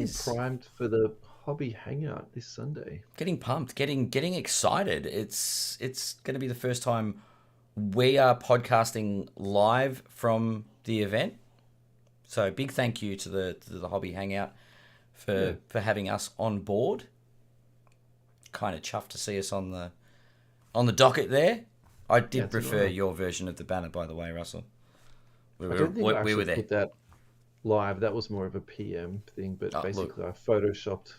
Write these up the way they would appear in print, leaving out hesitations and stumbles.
getting primed for the hobby hangout this Sunday. Getting pumped, getting excited. It's going to be the first time we are podcasting live from the event. So big thank you to the Hobby Hangout for having us on board. Kind of chuffed to see us on the docket there. I did prefer your version of the banner, by the way, Russell. I don't think I actually put that live. That was more of a PM thing, but basically I photoshopped.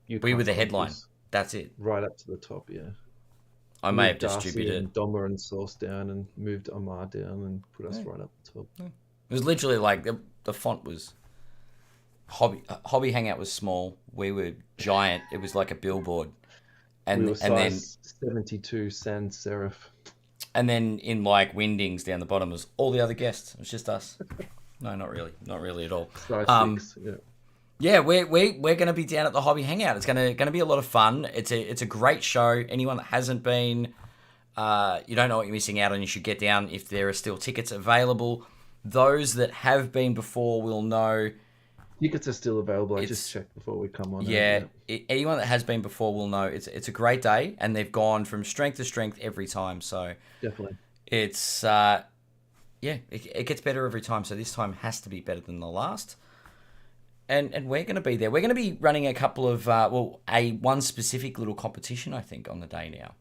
We were the headline. That's it. Right up to the top, yeah. I may have distributed and Doma and Source down and moved Amar down and put us right up the top. Yeah. It was literally like the font was Hobby Hangout was small. We were giant. It was like a billboard. And we were size 72 sans serif. And then in like Wingdings down the bottom was all the other guests. It was just us. No, not really. Not really at all. Size 6, yeah. Yeah, we're going to be down at the Hobby Hangout. It's going to be a lot of fun. It's a great show. Anyone that hasn't been, you don't know what you're missing out on. You should get down if there are still tickets available. Those that have been before will know. Tickets are still available. I just checked before we come on. Yeah, anyone that has been before will know it's a great day, and they've gone from strength to strength every time. So definitely, it's it gets better every time. So this time has to be better than the last. And we're going to be there. We're going to be running a couple of one specific little competition, I think, on the day now.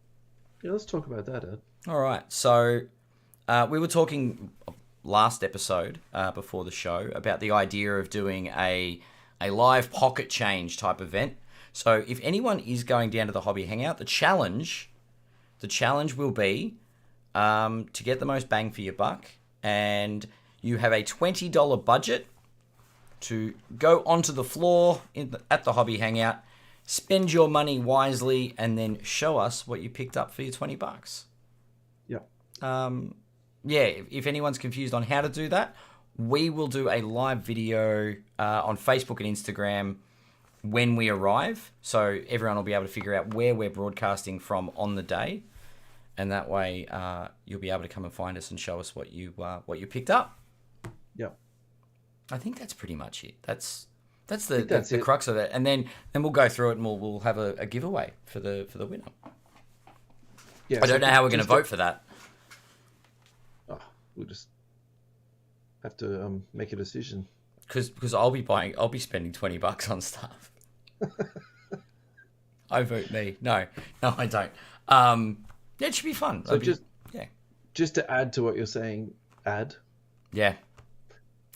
Yeah, let's talk about that, Ed. All right. So we were talking last episode before the show about the idea of doing a live pocket change type event. So if anyone is going down to the Hobby Hangout, the challenge will be to get the most bang for your buck, and you have a $20 budget to go onto the floor at the Hobby Hangout, spend your money wisely, and then show us what you picked up for your $20. Yeah. If anyone's confused on how to do that, we will do a live video on Facebook and Instagram when we arrive, so everyone will be able to figure out where we're broadcasting from on the day, and that way you'll be able to come and find us and show us what you picked up. Yeah. I think that's pretty much it. That's the crux of it, and then we'll go through it and we'll have a giveaway for the winner. Yeah, I don't know how we're going to vote for that. We'll just have to make a decision. Because I'll be spending $20 on stuff. I vote me. No, I don't. It should be fun. So just to add to what you're saying, Yeah.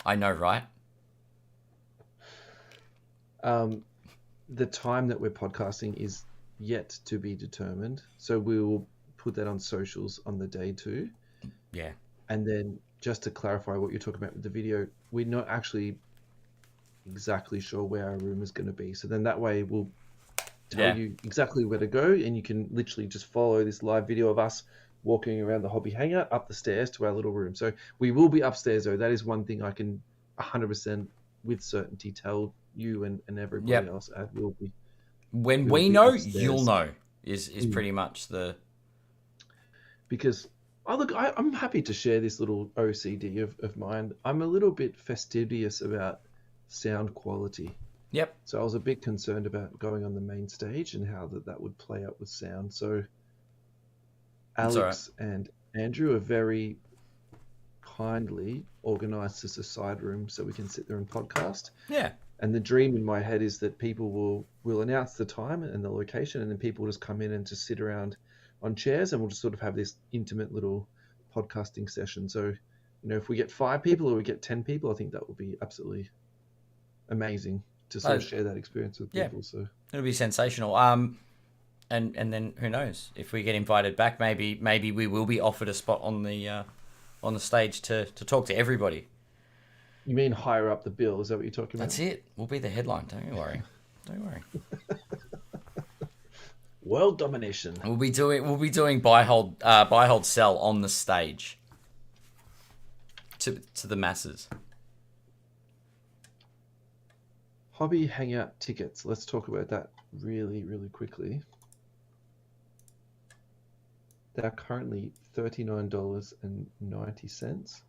I know, right? The time that we're podcasting is yet to be determined. So we will put that on socials on the day too. Yeah. And then just to clarify what you're talking about with the video, we're not actually exactly sure where our room is going to be. So then that way we'll tell you exactly where to go, and you can literally just follow this live video of us walking around the Hobby Hangout up the stairs to our little room. So we will be upstairs though. That is one thing I can 100% with certainty tell you and everybody else. We'll be when we know upstairs. You'll know is pretty much the, because I'm happy to share this little OCD of mine. I'm a little bit fastidious about sound quality. Yep. So I was a bit concerned about going on the main stage and how that would play out with sound. So Alex and Andrew are very kindly organised us a side room so we can sit there and podcast. Yeah. And the dream in my head is that people will announce the time and the location, and then people will just come in and just sit around on chairs, and we'll just sort of have this intimate little podcasting session. So, if we get 5 people or we get 10 people, I think that will be absolutely amazing to sort of share that experience with people. So it'll be sensational. And then who knows, if we get invited back, maybe we will be offered a spot on the stage to talk to everybody. You mean higher up the bill? Is that what you're talking about? That's it. We'll be the headline. Don't you worry. World domination. We'll be doing buy hold sell on the stage to the masses. Hobby Hangout tickets. Let's talk about that really, really quickly. They are currently $39.90.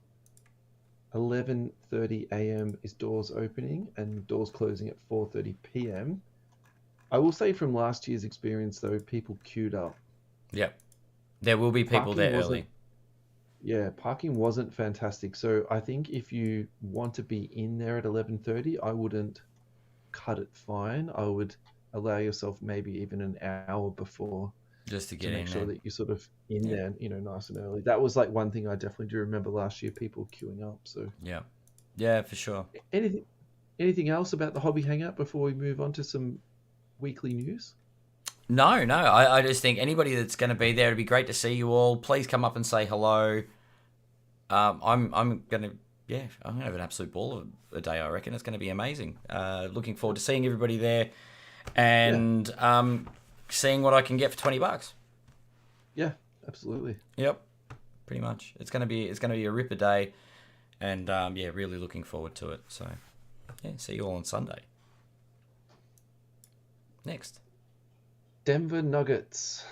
11:30 a.m. is doors opening and doors closing at 4:30 p.m. I will say from last year's experience, though, people queued up. Yep. There will be people there early. Yeah, parking wasn't fantastic. So I think if you want to be in there at 11:30, I wouldn't cut it fine. I would allow yourself maybe even an hour before Just to to get make in sure there. that you're sort of in Yeah. there, nice and early. That was like one thing I definitely do remember last year, people queuing up. So Yeah. Yeah, for sure. anything else about the hobby hangout before we move on to some weekly news? No. I just think anybody that's going to be there, it'd be great to see you all. Please come up and say hello. I'm gonna have an absolute ball of a day. I reckon it's going to be amazing. Looking forward to seeing everybody there, and seeing what I can get for $20. Yeah, absolutely. Yep, pretty much. It's gonna be a ripper day, and really looking forward to it. So yeah, see you all on Sunday. Next. Denver Nuggets.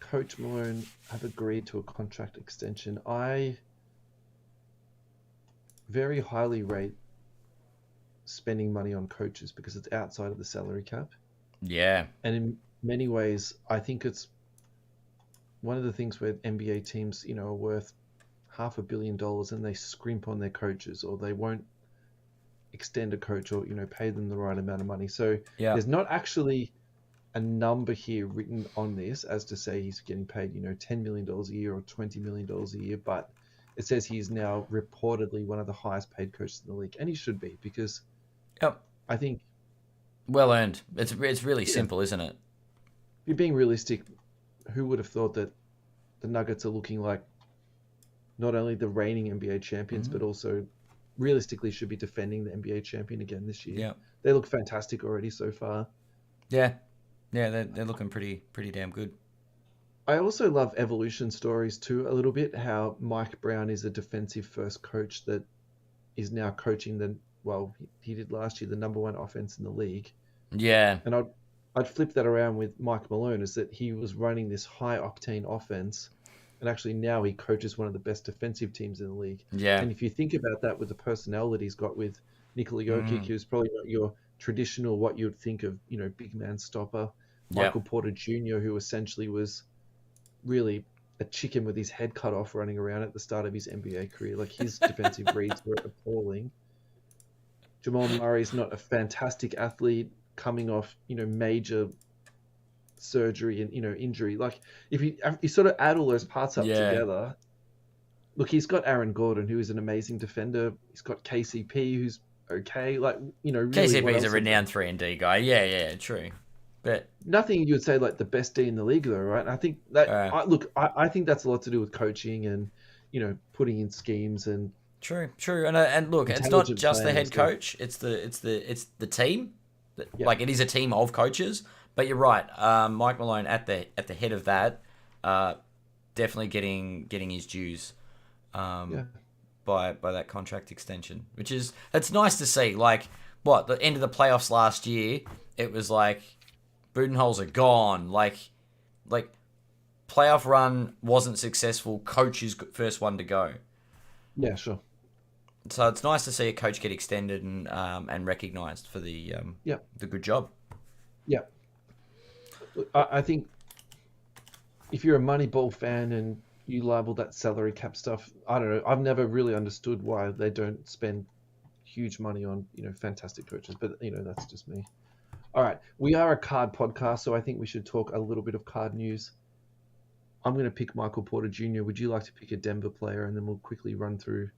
Coach Malone have agreed to a contract extension. I very highly rate spending money on coaches because it's outside of the salary cap. Yeah. And in many ways, I think it's one of the things where NBA teams, are worth $500 million and they scrimp on their coaches, or they won't extend a coach, or, pay them the right amount of money. So there's not actually a number here written on this as to say he's getting paid, $10 million a year or $20 million a year, but it says he's now reportedly one of the highest paid coaches in the league, and he should be, because I think well earned. It's really simple, isn't it? If you're being realistic, who would have thought that the Nuggets are looking like not only the reigning NBA champions, but also realistically should be defending the NBA champion again this year? Yeah. They look fantastic already so far. Yeah. Yeah, they're looking pretty damn good. I also love evolution stories too, a little bit, how Mike Brown is a defensive first coach that is now coaching he did last year the number one offense in the league. Yeah. And I'd flip that around with Mike Malone, is that he was running this high octane offense, and actually now he coaches one of the best defensive teams in the league. Yeah. And if you think about that with the personnel that he's got with Nikola Jokic, who's probably not your traditional, what you'd think of, big man stopper. Michael Porter Jr., who essentially was really a chicken with his head cut off running around at the start of his NBA career. Like, his defensive reads were appalling. Jamal Murray's not a fantastic athlete coming off, major surgery and, injury. Like, if you sort of add all those parts up together, look, he's got Aaron Gordon, who is an amazing defender. He's got KCP, who's okay. Like, really, KCP's a renowned 3-and-D guy. Yeah, true. But nothing you would say like the best D in the league, though, right? And I think that I think that's a lot to do with coaching and putting in schemes and true. And look, it's not just the head coach; it's the team. Like, it is a team of coaches. But you're right, Mike Malone at the head of that, definitely getting his dues, by that contract extension, it's nice to see. Like, the end of the playoffs last year, it was like, Budenholzer gone. Like, playoff run wasn't successful. Coach is first one to go. Yeah, sure. So it's nice to see a coach get extended and recognised for the good job. Yeah. I think if you're a Moneyball fan and you label that salary cap stuff, I don't know. I've never really understood why they don't spend huge money on fantastic coaches, but that's just me. All right, we are a card podcast, so I think we should talk a little bit of card news. I'm going to pick Michael Porter Jr. Would you like to pick a Denver player, and then we'll quickly run through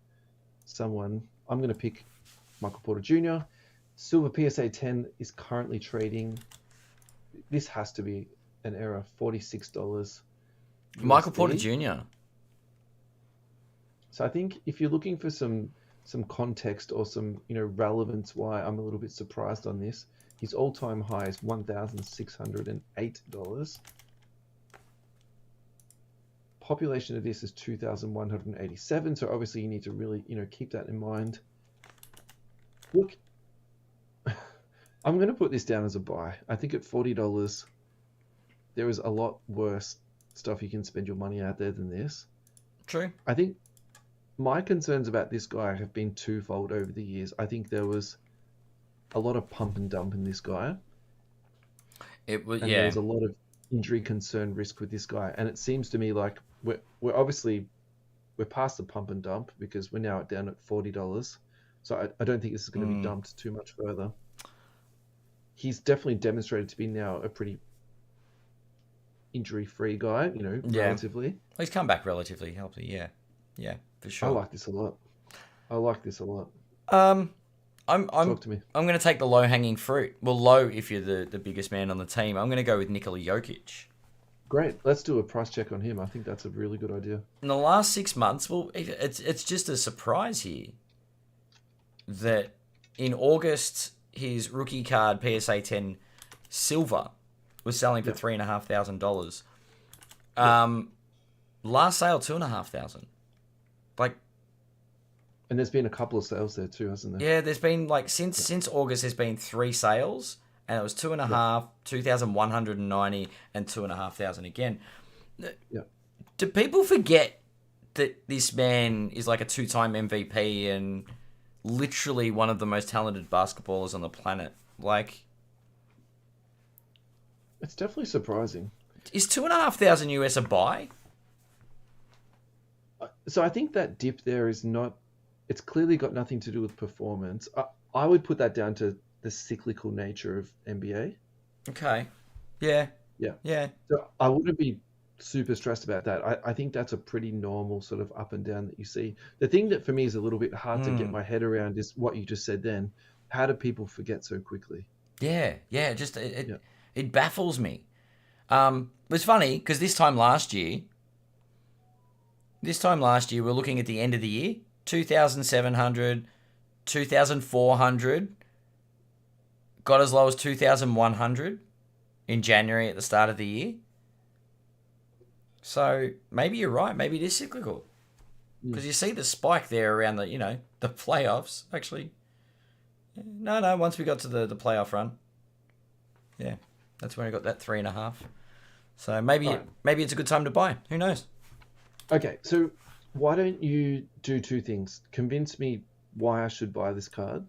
someone? I'm going to pick Michael Porter Jr. Silver PSA 10 is currently trading. This has to be an error. $46. Michael Porter Jr. So I think if you're looking for some context or some relevance, why I'm a little bit surprised on this. His all-time high is $1,608. Population of this is 2,187. So obviously you need to really, keep that in mind. Look, I'm going to put this down as a buy. I think at $40, there is a lot worse stuff you can spend your money out there than this. True. I think my concerns about this guy have been twofold over the years. I think there was a lot of pump and dump in this guy, It was and there was a lot of injury concern risk with this guy. And it seems to me like we're obviously we're past the pump and dump because we're now down at $40. So I don't think this is going to be dumped too much further. He's definitely demonstrated to be now a pretty injury-free guy, relatively. He's come back relatively healthy. Yeah, for sure. I like this a lot. I'm Talk to me. I'm going to take the low-hanging fruit. Well, low if you're the biggest man on the team. I'm going to go with Nikola Jokic. Great. Let's do a price check on him. I think that's a really good idea. In the last 6 months, well, it's just a surprise here that in August his rookie card PSA 10 silver was selling for $3,500. Last sale $2,500. Like, and there's been a couple of sales there too, hasn't there? Yeah, there's been like since August, there's been 3 sales, and it was 2,500, 2,190, and 2,500 again. Yeah. Do people forget that this man is like a 2-time MVP and literally one of the most talented basketballers on the planet? Like, it's definitely surprising. Is $2,500 US a buy? So I think that dip there is not. It's clearly got nothing to do with performance. I would put that down to the cyclical nature of NBA. Okay. Yeah. Yeah. So I wouldn't be super stressed about that. I think that's a pretty normal sort of up and down that you see. The thing that for me is a little bit hard to get my head around is what you just said then. How do people forget so quickly? Yeah. It baffles me. It's funny because this time last year, we're looking at the end of the year, 2,700, 2,400, got as low as 2,100 in January at the start of the year. So maybe you're right. Maybe it is cyclical. Because you see the spike there around the playoffs. Actually, no. Once we got to the playoff run, yeah, that's when I got that 3.5. So maybe it's a good time to buy. Who knows? Okay, so why don't you do 2 things? Convince me why I should buy this card.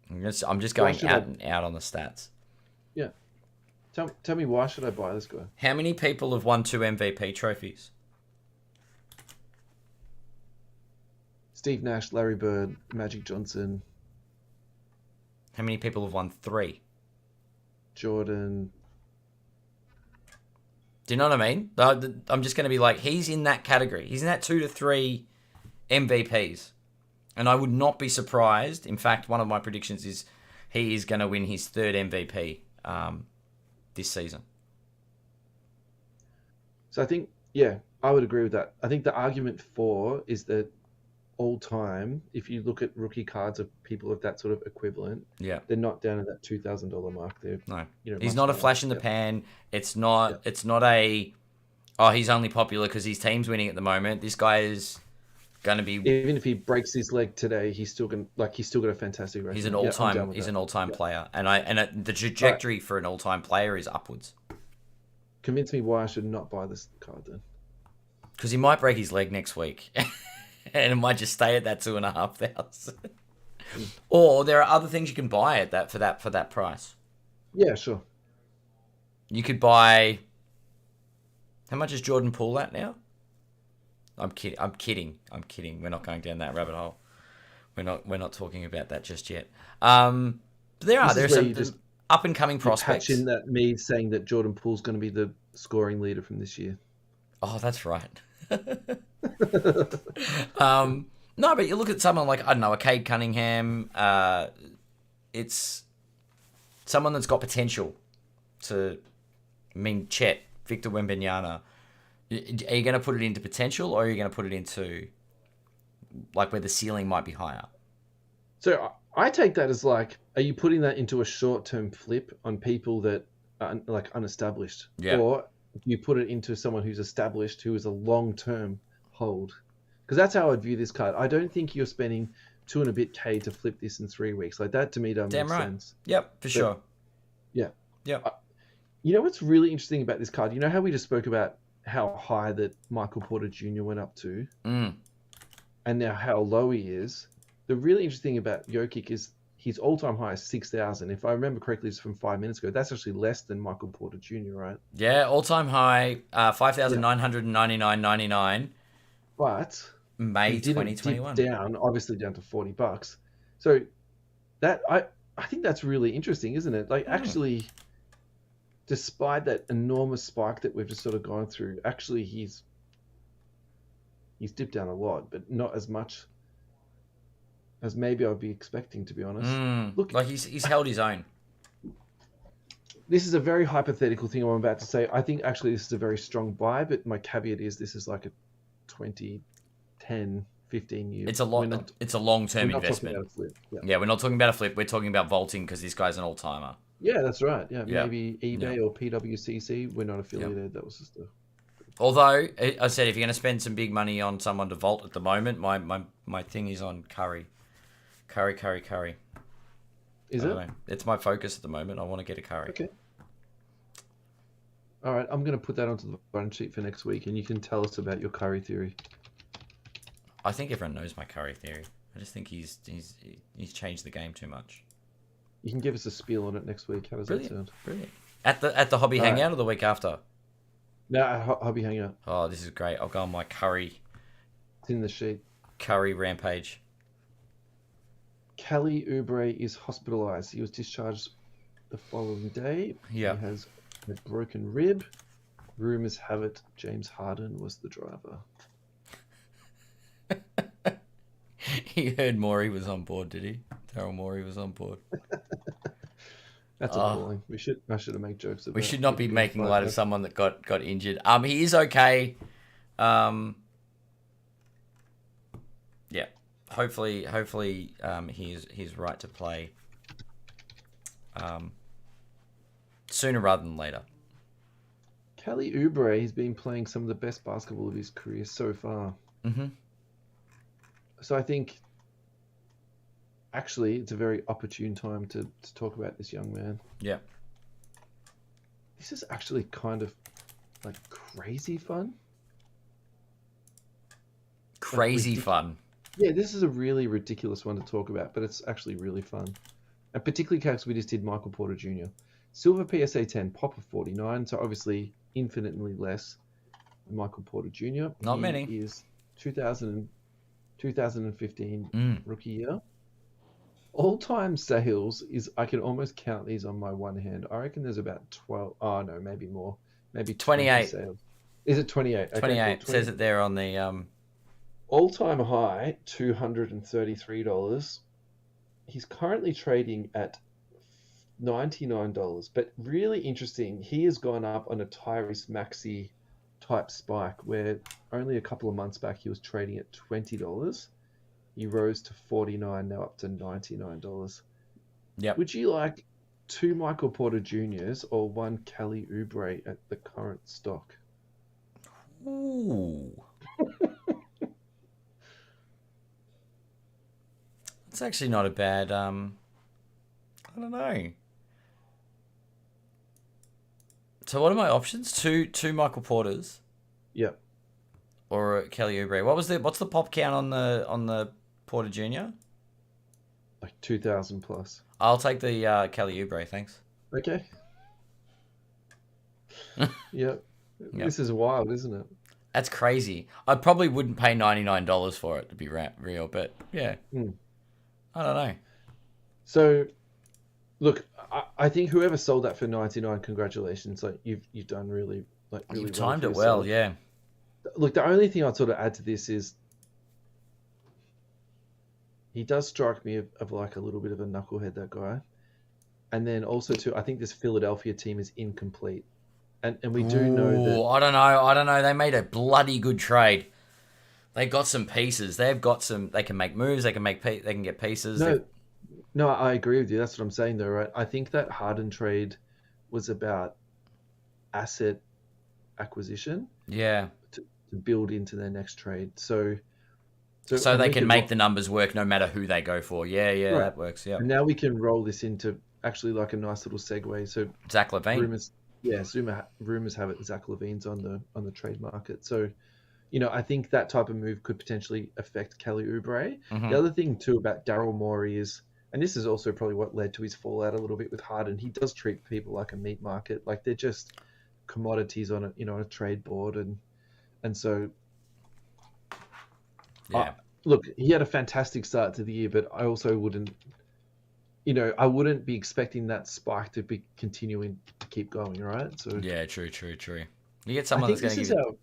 I'm just going out on the stats. Yeah. Tell me why should I buy this guy? How many people have won 2 MVP trophies? Steve Nash, Larry Bird, Magic Johnson. How many people have won 3? Jordan. Do you know what I mean? I'm just going to be like, he's in that category. He's in that 2 to 3 MVPs. And I would not be surprised. In fact, one of my predictions is he is going to win his 3rd MVP this season. So I think, I would agree with that. I think the argument for is that all time, if you look at rookie cards of people of that sort of equivalent, they're not down at that $2,000 mark. No, he's not a flash in the pan. It's not. It's not a. Oh, he's only popular because his team's winning at the moment. This guy is going to be. Even if he breaks his leg today, he's still got a fantastic record. He's an all-time. He's an all-time player, and the trajectory for an all-time player is upwards. Convince me why I should not buy this card then. Because he might break his leg next week. And it might just stay at that 2,500. Or there are other things you can buy at that for that price. Yeah, sure. You could buy. How much is Jordan Poole at now? I'm kidding. We're not going down that rabbit hole. We're not talking about that just yet. There are some up and coming prospects. Patch in that me saying that Jordan Poole's going to be the scoring leader from this year. Oh, that's right. No, but you look at someone like, I don't know, a Cade Cunningham. It's someone that's got potential Chet, Victor Wembanyama. Are you going to put it into potential, or are you going to put it into like where the ceiling might be higher? So I take that as like, are you putting that into a short-term flip on people that are like unestablished? Yeah. Or do you put it into someone who's established, who is a long-term hold? Because that's how I'd view this card. I don't think you're spending $2 and a bit K to flip this in 3 weeks. Like that to me doesn't make sense. Yep, for sure. Yeah. Yeah. You know what's really interesting about this card? You know how we just spoke about how high that Michael Porter Jr. went up to, Mm. and now how low he is. The really interesting thing about Jokic is his all-time high is 6,000. If I remember correctly, it's from 5 minutes ago. That's actually less than Michael Porter Jr., right? Yeah, all-time high, Yeah. 5,999.99, But May he didn't dip 2021. down, obviously down to $40. So that I think that's really interesting, isn't it? Like actually, despite that enormous spike that we've just sort of gone through, actually he's dipped down a lot, but not as much as maybe I'd be expecting, to be honest. Look, Like he's held his own. this is a very hypothetical thing I'm about to say. I think actually this is a very strong buy, but my caveat is this is like a 20, 10, 15 year. It's a long. It's a long-term we're not talking investment. about a flip. Yeah. Yeah, we're not talking about a flip. We're talking about vaulting because this guy's an all-timer. Yeah, that's right. Yeah, Yeah. maybe eBay or PWCC. We're not affiliated. That was just a. Although I said if you're going to spend some big money on someone to vault at the moment, my thing is on Curry. Curry. Is I it? don't know. It's my focus at the moment. I want to get a Curry. Okay. All right, I'm going to put that onto the run sheet for next week, and you can tell us about your Curry theory. I think everyone knows my Curry theory. I just think he's changed the game too much. You can give us a spiel on it next week. How does that sound? Brilliant. At the hobby All right. hangout or the week after? No, Hobby Hangout. Oh, this is great. I'll go on my Curry It's in the sheet. rampage. Kelly Oubre is hospitalized. He was discharged the following day. Yeah. He has a broken rib. Rumors have it James Harden was the driver. He heard Morey was on board, did he? Daryl Morey was on board. That's appalling. I should have made jokes about. We should not be making light of someone that got injured. He is okay. Yeah. Hopefully, he's right to play. Sooner rather than later. Kelly Oubre has been playing some of the best basketball of his career so far. Mm-hmm. So I think, actually, it's a very opportune time to talk about this young man. Yeah. This is actually kind of like crazy fun. Crazy fun. Yeah, this is a really ridiculous one to talk about, but it's actually really fun. And particularly because we just did Michael Porter Jr. Silver PSA 10, pop of 49, so obviously infinitely less than Michael Porter Jr. Not many. He is 2015 rookie year. All-time sales is, I can almost count these on my one hand. I reckon there's about 12, oh no, maybe more. Maybe 28 sales. Is it 28? Okay, 28 cool. says it there on the All-time high, $233. He's currently trading at $99. But really interesting, he has gone up on a Tyrese Maxey type spike where only a couple of months back he was trading at $20. He rose to $49, now up to $99. Yep. Would you like 2 Michael Porter Juniors or 1 Kelly Oubre at the current stock? Ooh. It's actually not a bad I don't know. So what are my options? Two Michael Porters Yep. or Kelly Oubre. What's the pop count on the Porter Jr.? Like 2,000 plus. I'll take the Kelly Oubre, thanks. Okay. Yep. This is wild, isn't it? That's crazy. I probably wouldn't pay $99 for it to be real, but yeah. I don't know. So, look, I think whoever sold that for 99, congratulations. Like you've done really really You've well timed for it well, yourself. yeah. Look, the only thing I'd sort of add to this is he does strike me of like a little bit of a knucklehead, that guy. And then also too, I think this Philadelphia team is incomplete. And we do know that. I don't know. They made a bloody good trade. They got some pieces. They've got some. They can make moves. They can get pieces. No, I agree with you. That's what I'm saying, though, right? I think that Harden trade was about asset acquisition. Yeah. To build into their next trade. So they can make the numbers work no matter who they go for. Yeah, right. That works. Yeah. And now we can roll this into actually like a nice little segue. So Zach LaVine. Yeah, rumors have it Zach Levine's on the trade market. So, I think that type of move could potentially affect Kelly Oubre. The other thing too about Daryl Morey is, and this is also probably what led to his fallout a little bit with Harden. He does treat people like a meat market, like they're just commodities on a trade board, and so. Yeah. Look, he had a fantastic start to the year, but I also wouldn't. I wouldn't be expecting that spike to be continuing to keep going, right? So yeah, true. You get someone that's going to give you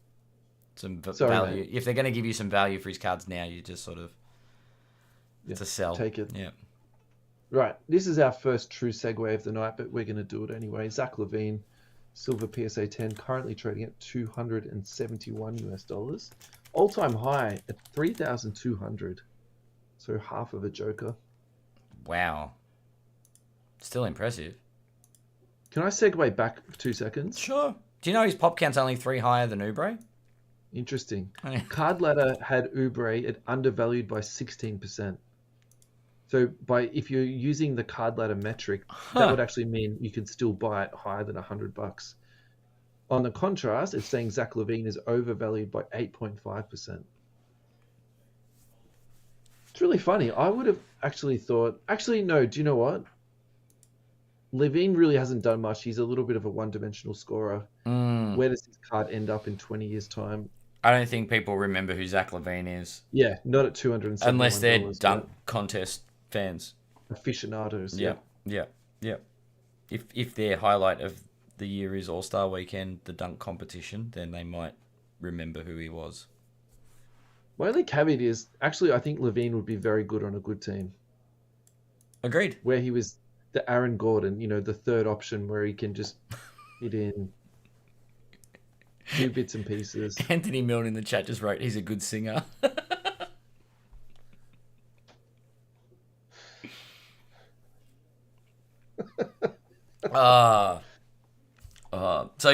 some value. Mate. If they're going to give you some value for his cards now, you just sort of it's a sell. Take it. Yeah. Right. This is our first true segue of the night, but we're going to do it anyway. Zach LaVine, silver PSA 10, currently trading at $271 US. All-time high at 3,200. So half of a joker. Wow. Still impressive. Can I segue back for 2 seconds? Sure. Do you know his pop count's only 3 higher than Oubre? Interesting. Card Ladder had Oubre at undervalued by 16%. So if you're using the Card Ladder metric, that would actually mean you could still buy it higher than $100. On the contrast, it's saying Zach LaVine is overvalued by 8.5%. It's really funny. I would have actually thought... Actually, no. Do you know what? LaVine really hasn't done much. He's a little bit of a one-dimensional scorer. Where does his card end up in 20 years' time? I don't think people remember who Zach LaVine is. Yeah, not at $271. Unless they're dunk contest fans. Aficionados. Yeah. If their highlight of the year is All-Star Weekend, the dunk competition, then they might remember who he was. My only caveat is, actually, I think LaVine would be very good on a good team. Agreed. Where he was the Aaron Gordon, the third option where he can just hit in, do bits and pieces. Anthony Milne in the chat just wrote, he's a good singer. So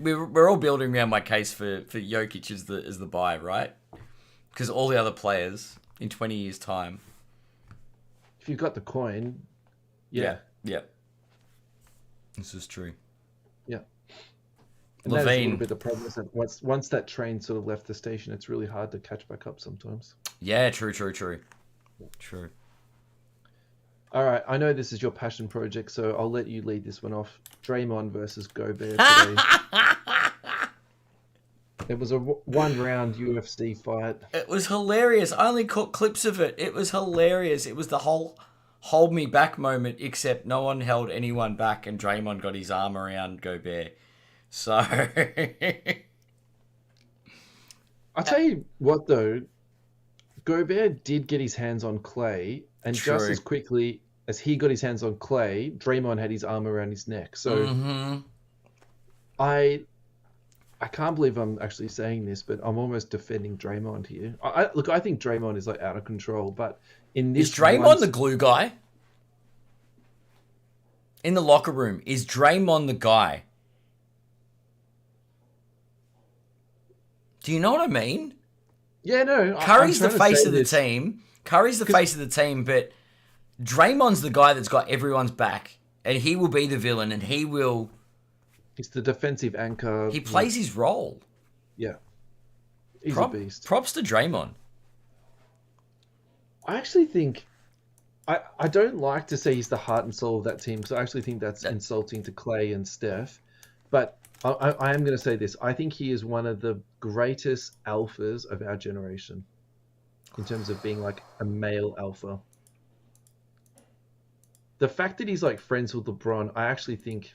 we're all building around my case for Jokic as the buy, right? Because all the other players in 20 years' time. If you've got the coin, yeah. This is true. Yeah. And that is a little bit the problem is that once that train sort of left the station, it's really hard to catch back up sometimes. Yeah, true. All right, I know this is your passion project, so I'll let you lead this one off. Draymond versus Gobert today. It was a one-round UFC fight. It was hilarious. I only caught clips of it. It was hilarious. It was the whole hold me back moment, except no one held anyone back, and Draymond got his arm around Gobert. So... I'll tell you what, though. Gobert did get his hands on Clay, and just as quickly as he got his hands on Clay, Draymond had his arm around his neck. So I can't believe I'm actually saying this, but I'm almost defending Draymond here. Look, I think Draymond is out of control, but in this... Is Draymond the glue guy? In the locker room, is Draymond the guy? Do you know what I mean? Yeah, no. Curry's the face of the team. Curry's the face of the team, but Draymond's the guy that's got everyone's back, and he will be the villain, and he will... He's the defensive anchor. He plays his role. Yeah. He's a beast. Props to Draymond. I actually think... I don't like to say he's the heart and soul of that team, because I actually think that's insulting to Clay and Steph. But I am going to say this. I think he is one of the greatest alphas of our generation in terms of being like a male alpha. The fact that he's like friends with LeBron, I actually think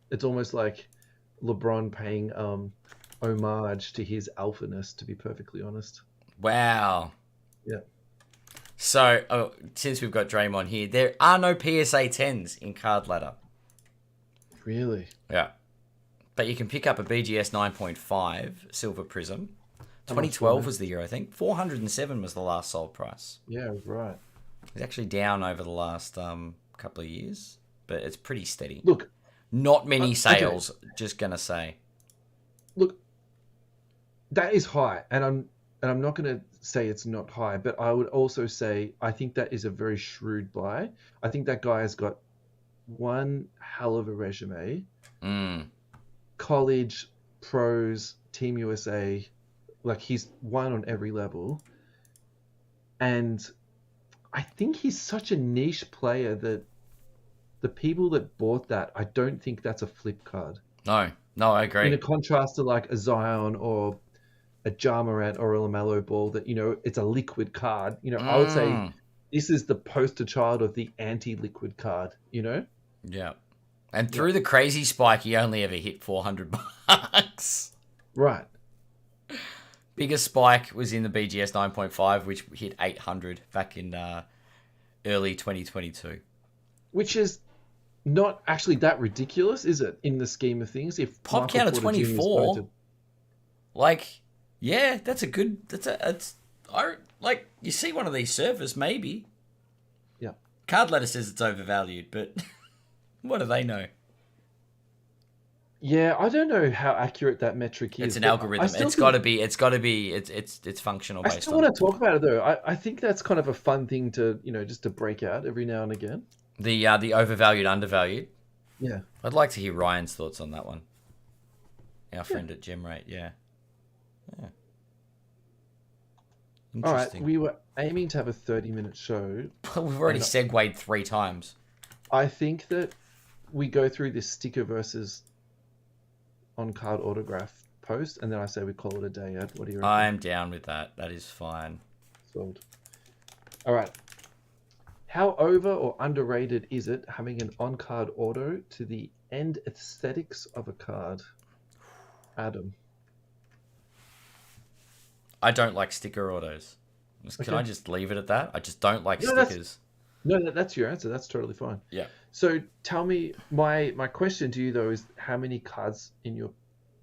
it's almost like LeBron paying homage to his alphaness, to be perfectly honest. Wow. Yeah. So, since we've got Draymond here, there are no PSA 10s in Card Ladder. Really? Yeah. But you can pick up a BGS 9.5 Silver Prism. 2012 was the year, I think. 407 was the last sold price. Yeah, right. It's actually down over the last couple of years, but it's pretty steady. Look. Not many sales, just going to say. Look, that is high, and I'm not going to say it's not high, but I would also say I think that is a very shrewd buy. I think that guy has got one hell of a resume. Mm. College, pros, Team USA, like he's won on every level. And I think he's such a niche player that the people that bought that, I don't think that's a flip card. No, I In agree. a contrast to like a Zion or a Ja Morant or a LaMelo Ball, that it's a liquid card. I would say Mm. this is the poster child of the anti-liquid card. Yeah. And Yeah, through the crazy spike, he only ever hit $400. right. Biggest spike was in the BGS 9.5, which hit 800 back in early 2022. Which is not actually that ridiculous, is it? In the scheme of things, if Pop Michael count of Porter Jr. is 24. going to, Like, yeah, that's a good. Like, you see one of these surface, maybe. yeah. Card letter says it's overvalued, but what do they know? Yeah, I don't know how accurate that metric is. It's an but algorithm. It's got to be. It's functional I based still on want to talk about it though. I think that's kind of a fun thing to, just to break out every now and again. the overvalued, undervalued. Yeah. I'd like to hear Ryan's thoughts on that one. Our friend at GemRate, yeah. All right. Interesting. We were aiming to have a 30-minute show. We've already segued 3 times. I think that we go through this sticker versus on-card autograph post, and then I say we call it a day, Ed. What do you reckon? I'm down with that. That is fine. Sold. All right. How over or underrated is it having an on-card auto to the end aesthetics of a card? Adam. I don't like sticker autos. Can I just leave it at that? I just don't like stickers. No, that's your answer. That's totally fine. Yeah. So tell me, my question to you though is, how many cards in your,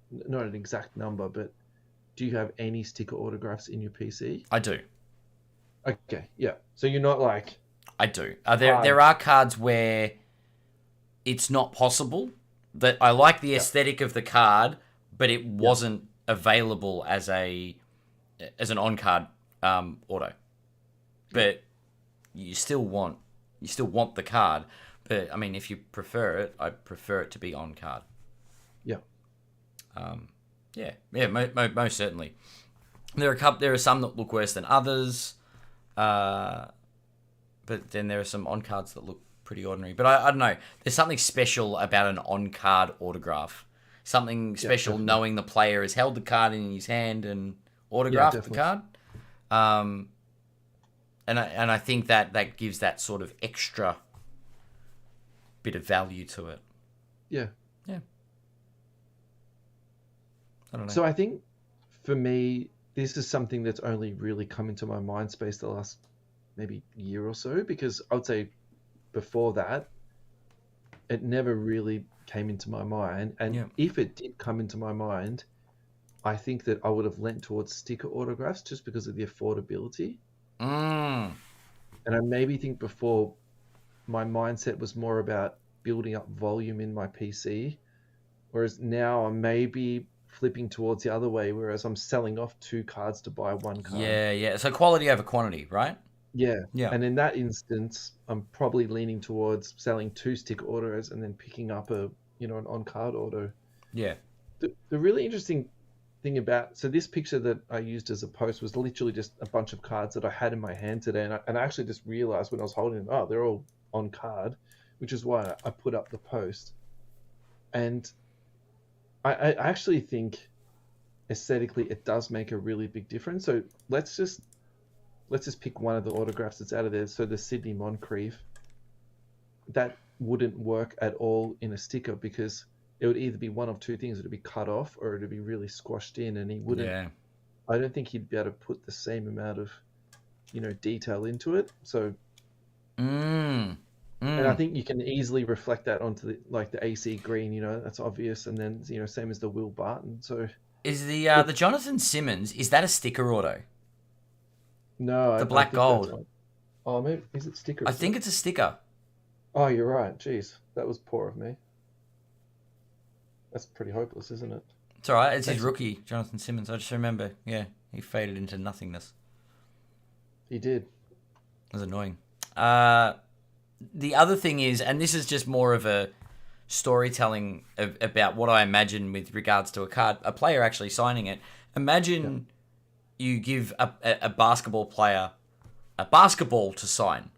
not an exact number, but do you have any sticker autographs in your PC? I do. Okay, yeah. So you're not like... I do. There are cards where it's not possible. That I like the aesthetic of the card, but it wasn't available as an on-card auto. But you still want the card. But I mean, if you prefer it, I prefer it to be on card. Yeah. Most certainly. There are some that look worse than others, but then there are some on cards that look pretty ordinary. But I don't know. There's something special about an on card autograph. Something special knowing the player has held the card in his hand and autographed the card. And I think that gives that sort of extra bit of value to it. Yeah. Yeah. I don't know. So I think for me, this is something that's only really come into my mind space the last maybe year or so, because I would say before that, it never really came into my mind. And if it did come into my mind, I think that I would have lent towards sticker autographs just because of the affordability. Mm. And I maybe think before my mindset was more about building up volume in my PC, whereas now I'm maybe flipping towards the other way, whereas I'm selling off 2 cards to buy 1 card. Yeah. So quality over quantity, right? Yeah. And in that instance, I'm probably leaning towards selling 2 sticker autos and then picking up an on-card auto. Yeah. The really interesting thing about, so this picture that I used as a post was literally just a bunch of cards that I had in my hand today, and I actually just realized when I was holding them, they're all on card, which is why I put up the post. And I actually think aesthetically it does make a really big difference. So let's just pick one of the autographs that's out of there. So the Sidney Moncrief, that wouldn't work at all in a sticker because it would either be one of 2 things. It would be cut off or it would be really squashed in, and he wouldn't. Yeah. I don't think he'd be able to put the same amount of, detail into it. So. And I think you can easily reflect that onto the AC green. That's obvious, and then same as the Will Barton. So. Is the Jonathan Simmons, is that a sticker auto? No, the black gold. Oh, maybe is it sticker? I think it's a sticker. Oh, you're right. Jeez, that was poor of me. That's pretty hopeless, isn't it? It's all right. It's his rookie, Jonathan Simmons. I just remember, he faded into nothingness. He did. It was annoying. the other thing is, and this is just more of a storytelling about what I imagine with regards to a player actually signing it. Imagine you give a basketball player a basketball to sign,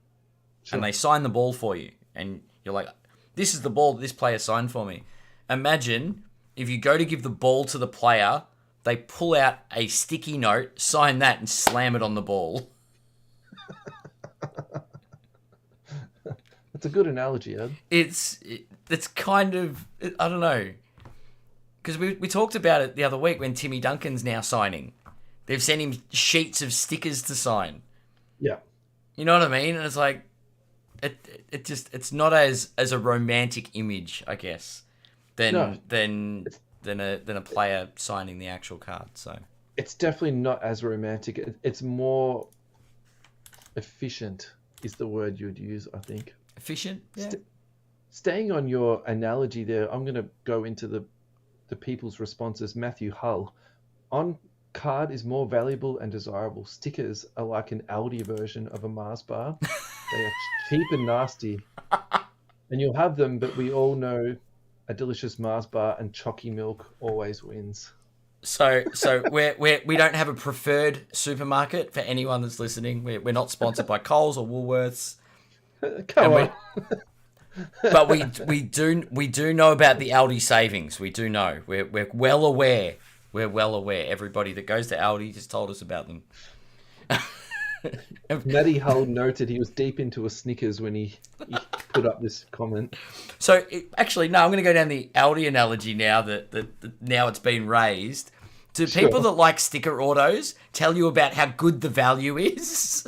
and they sign the ball for you, and you're like, this is the ball that this player signed for me. Imagine if you go to give the ball to the player, they pull out a sticky note, sign that, and slam it on the ball. That's a good analogy, Ed. It's kind of, I don't know, because we talked about it the other week when Timmy Duncan's now signing. They've sent him sheets of stickers to sign. Yeah. You know what I mean? And it's like, it's not as a romantic image, I guess, than a player signing the actual card. So it's definitely not as romantic. It's more efficient is the word you'd use, I think. Efficient? Yeah. Staying on your analogy there, I'm going to go into the people's responses. Matthew Hull. On card is more valuable and desirable. Stickers are like an Aldi version of a Mars bar. They are cheap and nasty. And you'll have them, but we all know a delicious Mars bar and chalky milk always wins. So we don't have a preferred supermarket for anyone that's listening. We're not sponsored by Coles or Woolworths. Come on. But we do know about the Aldi savings. We do know. We're well aware. We're well aware. Everybody that goes to Aldi just told us about them. Matty Hull noted he was deep into a Snickers when he put up this comment. So actually, no, I'm going to go down the Aldi analogy now that now it's been raised. Do people that like sticker autos tell you about how good the value is?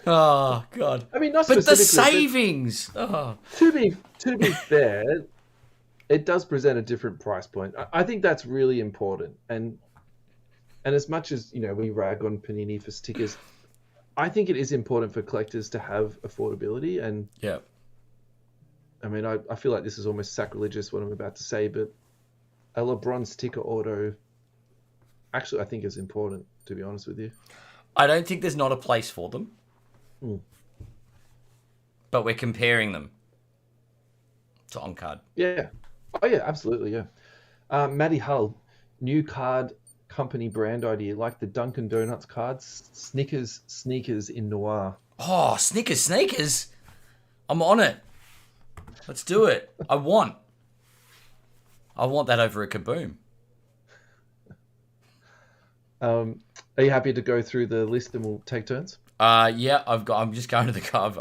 Oh God! I mean, not but the specifically, savings. Oh. To be fair, it does present a different price point. I think that's really important. And as much as we rag on Panini for stickers, I think it is important for collectors to have affordability. And yeah, I mean, I feel like this is almost sacrilegious what I'm about to say, but a LeBron sticker auto, actually, I think is important. To be honest with you, I don't think there's not a place for them. But we're comparing them to on-card. Yeah. Oh, yeah, absolutely, yeah. Matty Hull, new card company brand idea, like the Dunkin' Donuts cards, Snickers sneakers in noir. Oh, Snickers sneakers? I'm on it. Let's do it. I want that over a Kaboom. Are you happy to go through the list and we'll take turns? Yeah, I'm just going to the card.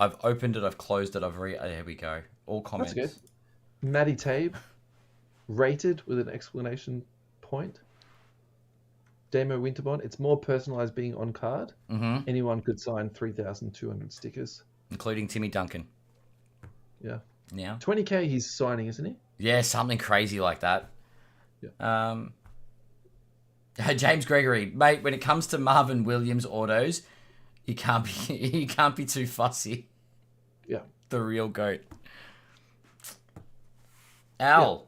I've opened it. I've closed it. There we go. All comments. That's good. Matty Tabe, rated with an exclamation point. Damo Winterbond, it's more personalized being on card. Mm-hmm. Anyone could sign 3,200 stickers, including Timmy Duncan. Yeah. 20K he's signing, isn't he? Yeah, something crazy like that. Yeah. James Gregory, mate, when it comes to Marvin Williams autos, you can't be too fussy. Yeah. The real GOAT. Al,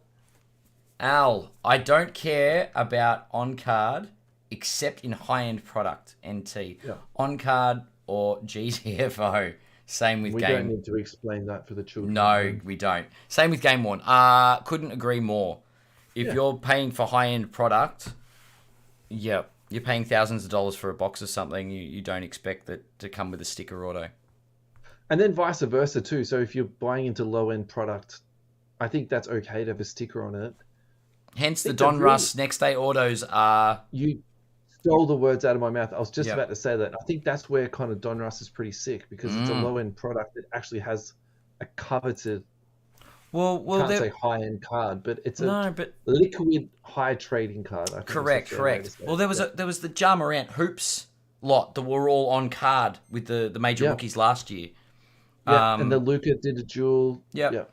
I don't care about on card except in high end product NT. Yeah. On card or GTFO. Same with We Game. don't need to explain that for the children. No, we don't. Same with Game Worn. Couldn't agree more. If you're paying for high end product, yeah, you're paying thousands of dollars for a box of something. You don't expect that to come with a sticker auto. And then vice versa too. So if you're buying into low end product, I think that's okay to have a sticker on it. Hence the Don Russ next day autos are... You stole the words out of my mouth. I was just about to say that. I think that's where kind of Don Russ is pretty sick because it's a low end product that actually has a coveted... Well, can't say high-end card, but it's a liquid high trading card. I think correct. Well, there was the Ja Morant hoops lot that were all on card with the major rookies last year. Yeah, and the Luka did a duel. Yeah.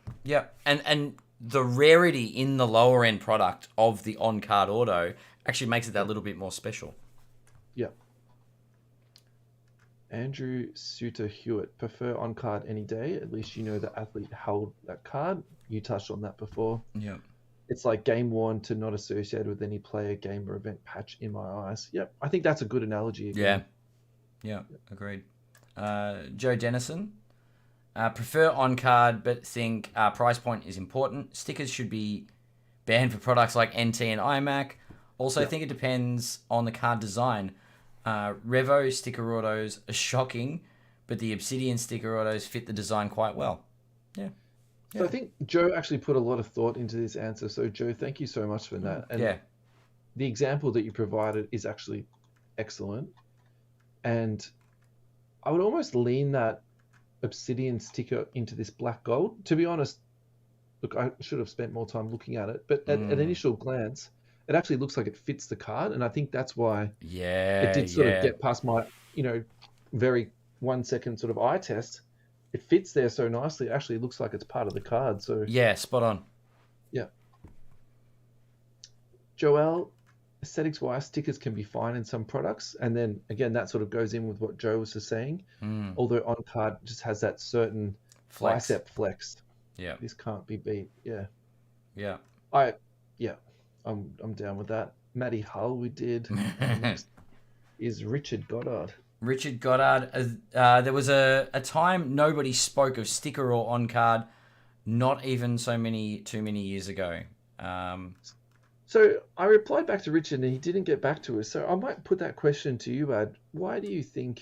And the rarity in the lower end product of the on card auto actually makes it that little bit more special. Yeah. Andrew Suter Hewitt, prefer on card any day. At least you know the athlete held that card. You touched on that before. Yeah. it's like game worn to not associated with any player, game, or event patch in my eyes. Yep, I think that's a good analogy Yeah, again. yeah, agreed. Joe Dennison. Prefer on card, but think price point is important. Stickers should be banned for products like NT and iMac. Also, I think it depends on the card design. Revo sticker autos are shocking, but the Obsidian sticker autos fit the design quite well. Yeah. So I Yeah. think Joe actually put a lot of thought into this answer. So Joe, thank you so much for that. And Yeah. the example that you provided is actually excellent. And I would almost lean that Obsidian sticker into this black gold. To be honest, look, I should have spent more time looking at it, but at initial glance, it actually looks like it fits the card, and I think that's why it Yeah. did sort of Yeah. get past my, very 1 second sort of eye test. It fits there so nicely. It actually looks like it's part of the card. So Yeah. Spot on. yeah, Joel, aesthetics wise, stickers can be fine in some products, and then again, that sort of goes in with what Joe was just saying. Although on card just has that certain Flex. bicep flex. Yeah. This can't be beat. Yeah. Yeah. I yeah, I'm down with that. Matty Hull we did. Next is Richard Goddard. Richard Goddard. There was a time nobody spoke of sticker or on card, not even too many years ago. So I replied back to Richard and he didn't get back to us. So I might put that question to you, Ad. Why do you think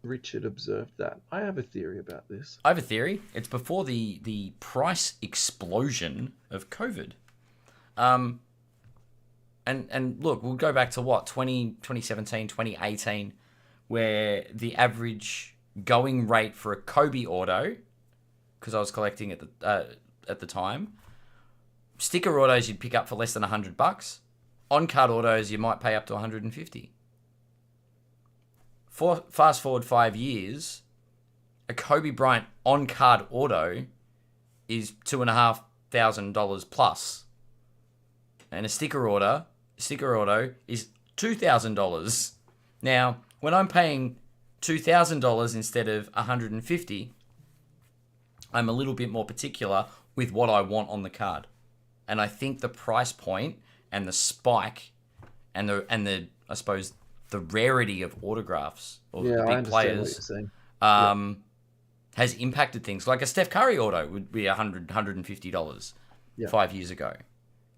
Richard observed that? I have a theory about this. I have a theory. It's before the price explosion of COVID. And look, we'll go back to what, 2017, 2018, where the average going rate for a Kobe auto, because I was collecting at the time, sticker autos you'd pick up for less than $100. On card autos you might pay up to $150. Fast forward 5 years, a Kobe Bryant on card auto is $2,500 plus, and a sticker auto is $2,000. Now, when I'm paying $2,000 instead of $150, I'm a little bit more particular with what I want on the card, and I think the price point and the spike and the I suppose the rarity of autographs or the I big understand players what you're saying. has impacted things. Like a Steph Curry auto would be $150 5 years ago.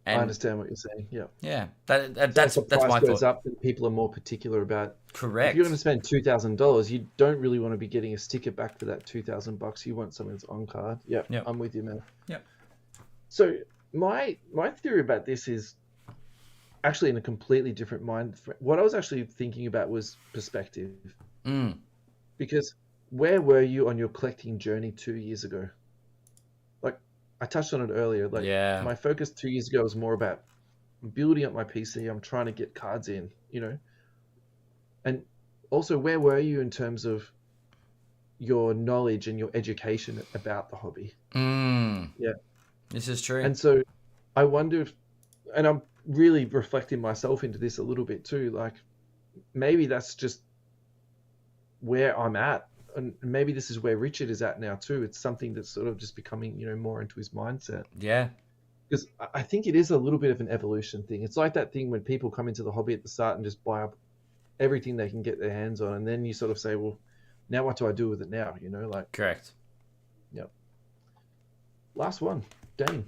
And I understand what you're saying. Yeah. yeah, So that's if the price my goes thought. up, then people are more particular about. Correct. If you're going to spend $2,000, you don't really want to be getting a sticker back for that $2,000. You want something that's on card. Yeah, Yep. I'm with you, man. Yep. So my theory about this is actually in a completely different mind. What I was actually thinking about was perspective. Because where were you on your collecting journey 2 years ago? Like I touched on it earlier. Like Yeah. my focus 2 years ago was more about building up my PC. I'm trying to get cards in, And also, where were you in terms of your knowledge and your education about the hobby? Yeah. This is true. And so I wonder if, and I'm really reflecting myself into this a little bit too, like maybe that's just where I'm at. And maybe this is where Richard is at now too. It's something that's sort of just becoming, more into his mindset. Yeah. Because I think it is a little bit of an evolution thing. It's like that thing when people come into the hobby at the start and just buy up everything they can get their hands on. And then you sort of say, well, now what do I do with it now? Correct. Yep. Last one, Dane.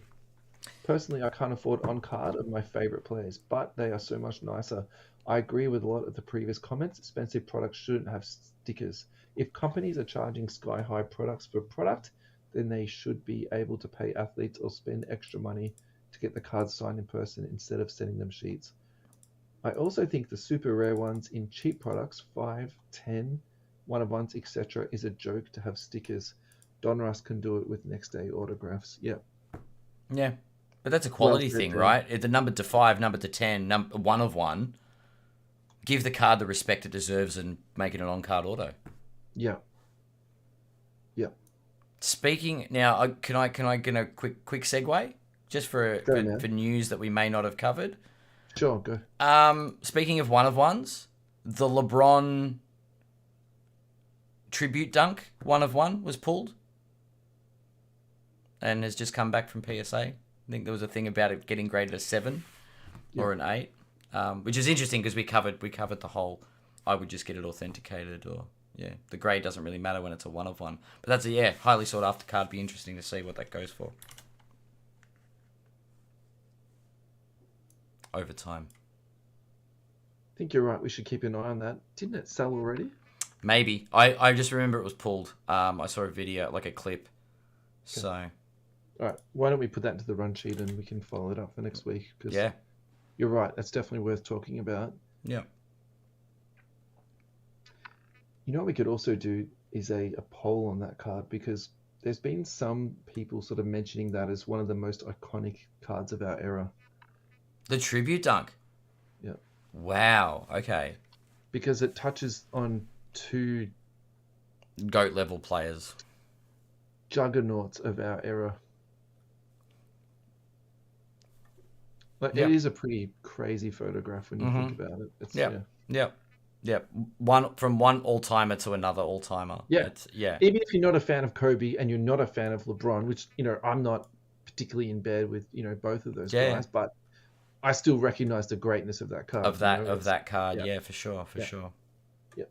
Personally, I can't afford on card of my favorite players, but they are so much nicer. I agree with a lot of the previous comments. Expensive products shouldn't have stickers. If companies are charging sky-high products for product, then they should be able to pay athletes or spend extra money to get the cards signed in person instead of sending them sheets. I also think the super rare ones in cheap products, 5, 10, one-of-ones, etc., is a joke to have stickers. Donruss can do it with next-day autographs. Yeah. Yeah. But that's a quality Well, thing, good, right? If the number to 5, number to 10, one of one, give the card the respect it deserves and make it an on-card auto. Yeah. Yeah. Speaking now, can I get a quick segue just for news that we may not have covered? Sure, go. Speaking of one of ones, the LeBron tribute dunk one of one was pulled and has just come back from PSA. think there was a thing about it getting graded a 7 or an 8, which is interesting because we covered the whole. I would just get it authenticated, or the grade doesn't really matter when it's a 1 of 1. But that's a highly sought after card. Be interesting to see what that goes for over time. I think you're right. We should keep an eye on that. Didn't it sell already? Maybe. I just remember it was pulled. I saw a video, like a clip. Okay. So. All right. Why don't we put that into the run sheet and we can follow it up for next week? Because you're right. That's definitely worth talking about. Yeah. You know what we could also do is a poll on that card, because there's been some people sort of mentioning that as one of the most iconic cards of our era. The Tribute Dunk? Yeah. Wow. Okay. Because it touches on 2 GOAT level players. Juggernauts of our era. Like, it is a pretty crazy photograph when you think about it. It's, Yeah. One from one all-timer to another all-timer. Yeah. Even if you're not a fan of Kobe and you're not a fan of LeBron, which, I'm not particularly in bed with, both of those guys, but I still recognize the greatness of that card. Of that card, for sure. Yeah.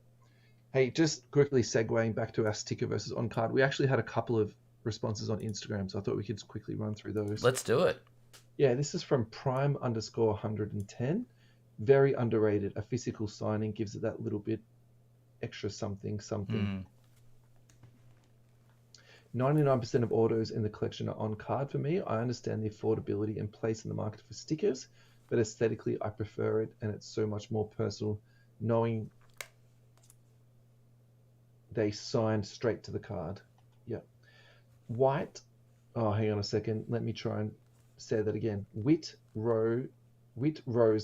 Hey, just quickly segueing back to our sticker versus on card, we actually had a couple of responses on Instagram, so I thought we could quickly run through those. Let's do it. Yeah, this is from Prime_110. Very underrated. A physical signing gives it that little bit extra something. 99% of autos in the collection are on card for me. I understand the affordability and place in the market for stickers, but aesthetically I prefer it, and it's so much more personal knowing they signed straight to the card. Yeah. White. Oh, hang on a second. Let me try and say that again. Whit Rose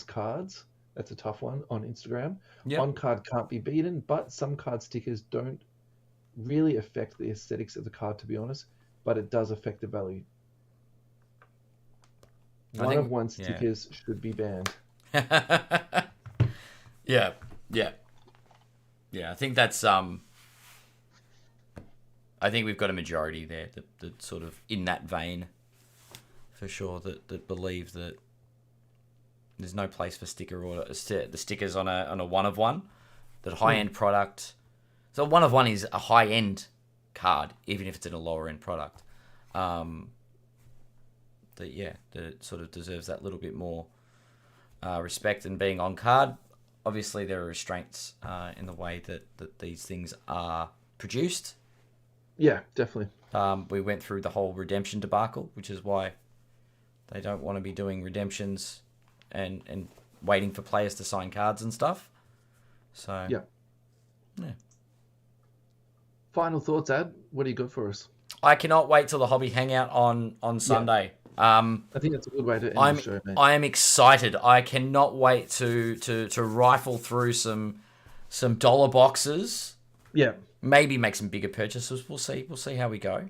cards. That's a tough one on Instagram. Yep. On card can't be beaten, but some card stickers don't really affect the aesthetics of the card, to be honest, but it does affect the value. One of one stickers should be banned. Yeah. I think that's I think we've got a majority there that sort of in that vein, for sure, that believe that there's no place for the stickers on a 1 of 1. That high-end product. So 1 of 1 is a high-end card, even if it's in a lower-end product. That it sort of deserves that little bit more respect and being on card. Obviously, there are restraints in the way that these things are produced. Yeah, definitely. We went through the whole redemption debacle, which is why they don't want to be doing redemptions and waiting for players to sign cards and stuff. So yeah. Final thoughts, Ad. What do you got for us? I cannot wait till the hobby hangout on Sunday. I think that's a good way to end the show, mate. I am excited. I cannot wait to rifle through some dollar boxes. Yeah. Maybe make some bigger purchases. We'll see. We'll see how we go.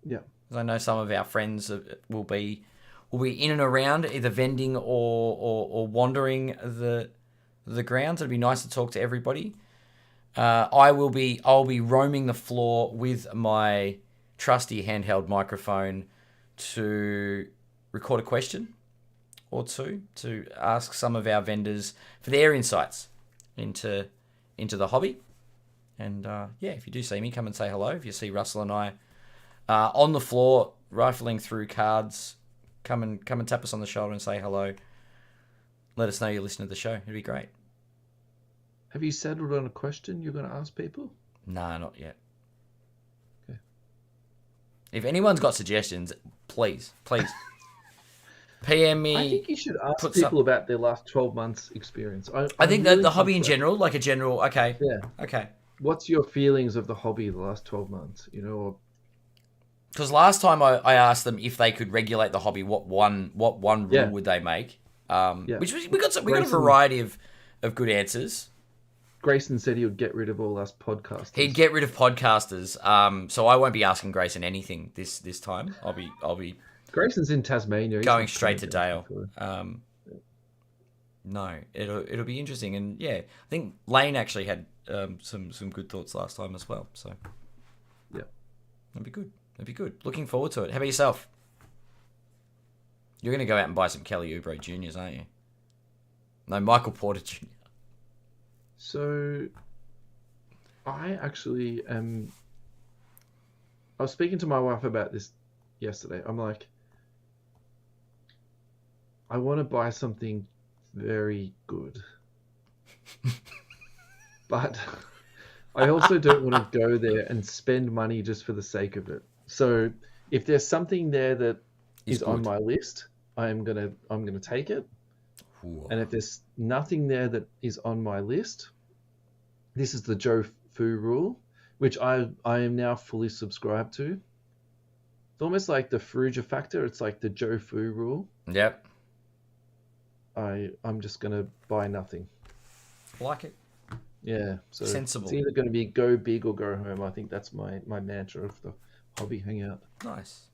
Yeah. I know some of our friends will be in and around, either vending or wandering the grounds. It'd be nice to talk to everybody. I'll be roaming the floor with my trusty handheld microphone to record a question or two to ask some of our vendors for their insights into the hobby. And if you do see me, come and say hello. If you see Russell and I on the floor rifling through cards, come and tap us on the shoulder and say hello. Let us know you're listening to the show. It'd be great. Have you settled on a question you're going to ask people? Nah, not yet. Okay. If anyone's got suggestions, please PM me. I think you should ask people about their last 12 months experience. I think that the hobby in general, like a general, okay. Yeah. Okay. What's your feelings of the hobby the last 12 months? Because last time I asked them if they could regulate the hobby, what one rule would they make? Which we got a variety of good answers. Grayson said he would get rid of all us podcasters. He'd get rid of podcasters. So I won't be asking Grayson anything this time. I'll be. Grayson's in Tasmania. He's going straight to Dale. No, it'll be interesting, and I think Lane actually had some good thoughts last time as well. So yeah, that'd be good. Looking forward to it. How about yourself? You're going to go out and buy some Kelly Oubre Juniors, aren't you? No, Michael Porter Jr. So, I actually am. I was speaking to my wife about this yesterday. I'm like, I want to buy something very good, but I also don't want to go there and spend money just for the sake of it. So, if there's something there that is on my list, I'm gonna take it. Ooh. And if there's nothing there that is on my list, this is the Joe Fu rule, which I am now fully subscribed to. It's almost like the Fruja factor. It's like the Joe Fu rule. Yep. I'm just gonna buy nothing. Like it. Yeah. So Sensible. It's either gonna be go big or go home. I think that's my mantra of the hobby hangout. Nice.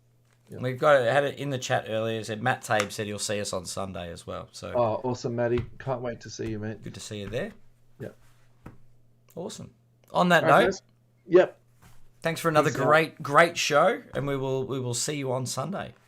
Yep. We've had it in the chat earlier. Said Matt Tabe said he'll see us on Sunday as well. So awesome, Matty. Can't wait to see you, mate. Good to see you there. Yep. Awesome. On that All right, note, guys. Yep. thanks for another Peace out. great show, and we will see you on Sunday.